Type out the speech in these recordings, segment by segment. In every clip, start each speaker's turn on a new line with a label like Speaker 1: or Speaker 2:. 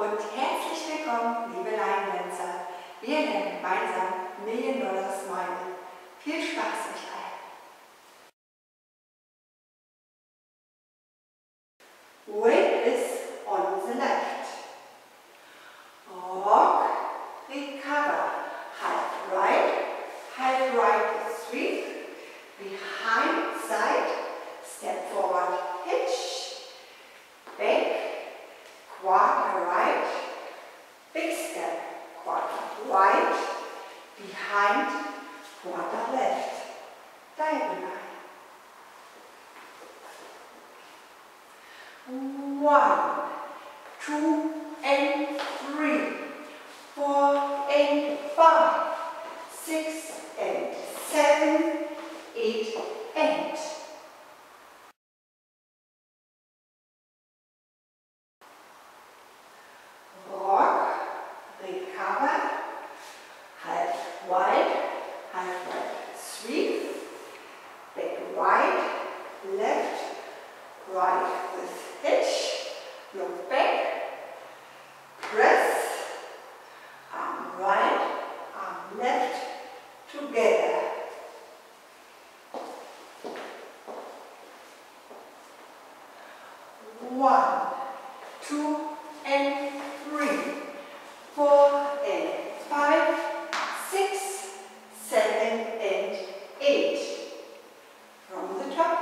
Speaker 1: und herzlich willkommen, liebe Laiendancer. Wir lernen gemeinsam $1,000,000 Smile. Viel Spaß euch allen. Weight is on the left. Rock, recover. Half right, sweep. Behind, side, step forward, hitch. Back, quarter right. Big step, quarter right. Behind, quarter left. Diagonal. 1, 2, and 3, 4, and 5, 6, and 7, 8, and. Rock, recover, half right, sweep, back right, left, right with hitch, look back, press, arm right, arm left, together. One, 2, and 3, 4, and 5, 6, 7, and 8. From the top.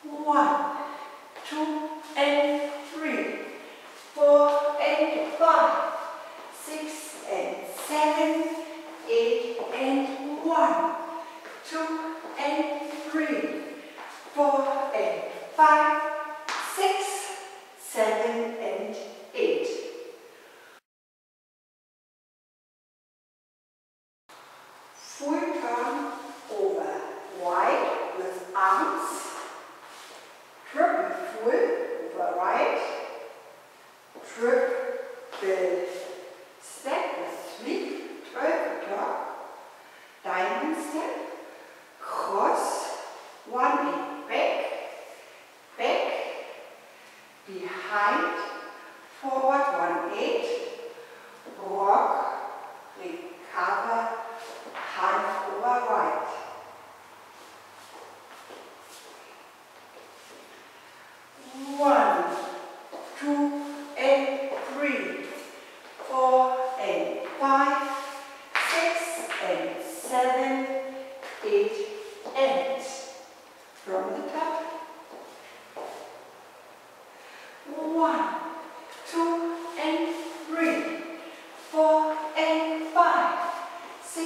Speaker 1: 1, 2, and 3, 4, and 5, 6, and 7, 8, and 1, 2, and 3, 4, and 5, 6, 7, and 8. Full turn over wide with arms. Triple full over right. Triple step with sweep, 12 o'clock. Diamond step. Cross. 1 and back. Back. Behind. Forward 1, 8. Rock. Recover. Half over right. 1, 2, and 3, 4, and 5, 6, and 7, 8, and. From the top. 1, 2, and 3, 4, and 5, 6,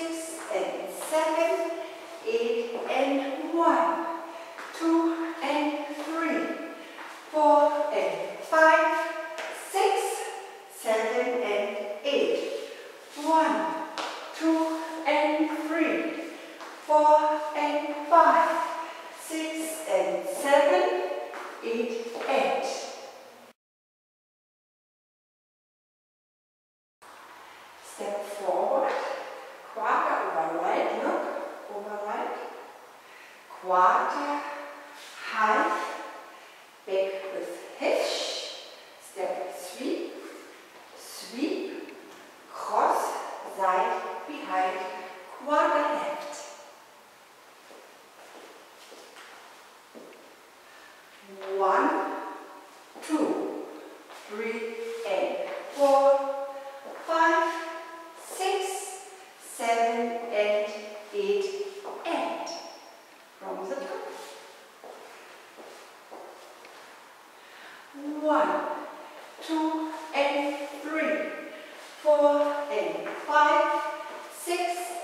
Speaker 1: and 7, 8, and 1, 2, and 3, 4, and 5, 6, 7, and 8. 1, 2, and 3, 4, and 5, 6, and 7, 8, and. Step forward, quarter over right, look, over right. Quarter, half, back with hitch, step sweep, sweep, cross, side, behind, quarter left. 1, 2, 3, and 4, 5, 6, 7, and 8, and. From the top. 1, 2, and 3, 4, and 5, 6,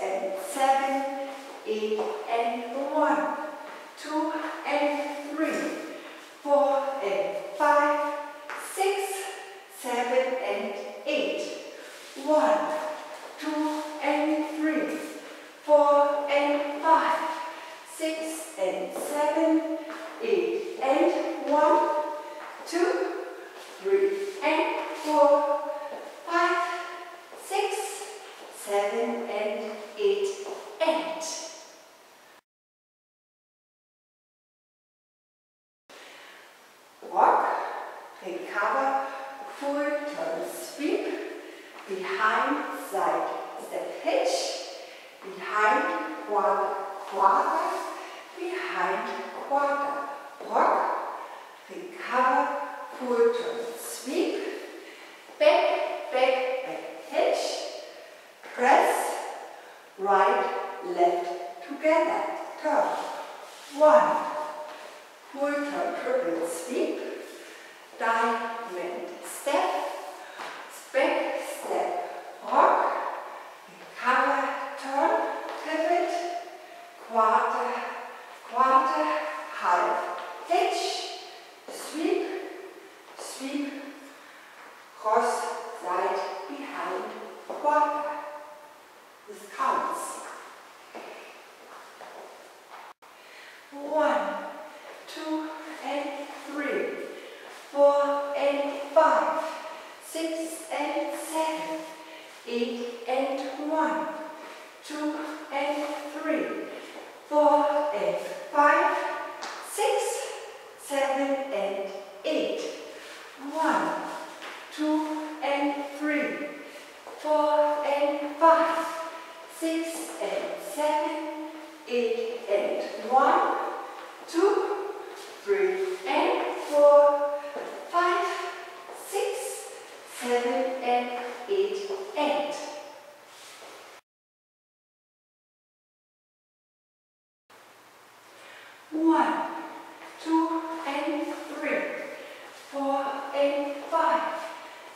Speaker 1: and 7, 8, and 1, 2, and 3, 4, and 5, 6, 7, and 8. 1, 2, and 3, 4, and 5, 6, and 7, 8, and 1, 2, 3, and 4, 5, 6, 7, and 8, and. Rock, recover. full turn sweep, behind side step hitch, behind quarter, quarter, behind quarter, rock, recover, full turn sweep, back, back, back hitch, press, right, left, together, turn, 1, full turn triple sweep, diamond step, back step, rock, recover, turn, pivot, quarter, quarter, half, hitch, sweep, sweep, cross, side, behind, quarter. This counts. 1, 2, and 3, 4 and 5, 6 and 7, 8 and 1, 2 and 3, 4 and 5, 6, 7 and 8, 1, 2 and 3, 4 and 5, 6 and 7, 8 and 1, 2, 3 and 4, 5, 6, 7 and 8 and 1, 2 and 3, 4 and 5,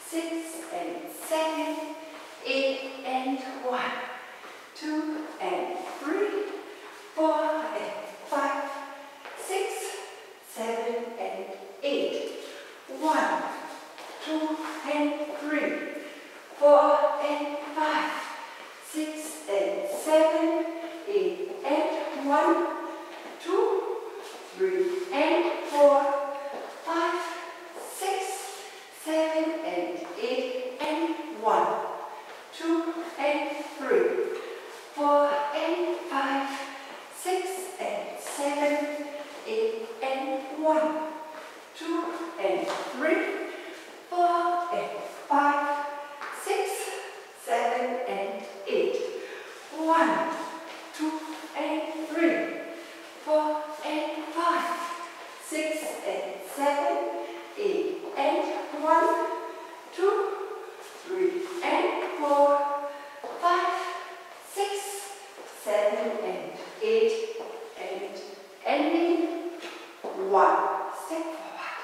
Speaker 1: 6 and 7, 8 and 1, 2 and 3, 4 and 5, 6, 7 and 8, 1, 2 and 3, 4 and 5, 6 and 7, 8 and 1, 2, 3 and 4, 5, 6, 7 and 8 and 1, 2 and 3, 4 and 5, 6 and 7, 8 and 1, 2 and 3, 4 and 5, 6, 7 and 8, 1, 2 and 3, 4 and 5, 6 and 7, 8 and 1, 2, 3 and 4, 5, 6, 7 and 8 and ending 1. Step forward.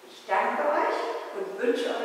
Speaker 1: Ich danke euch und wünsche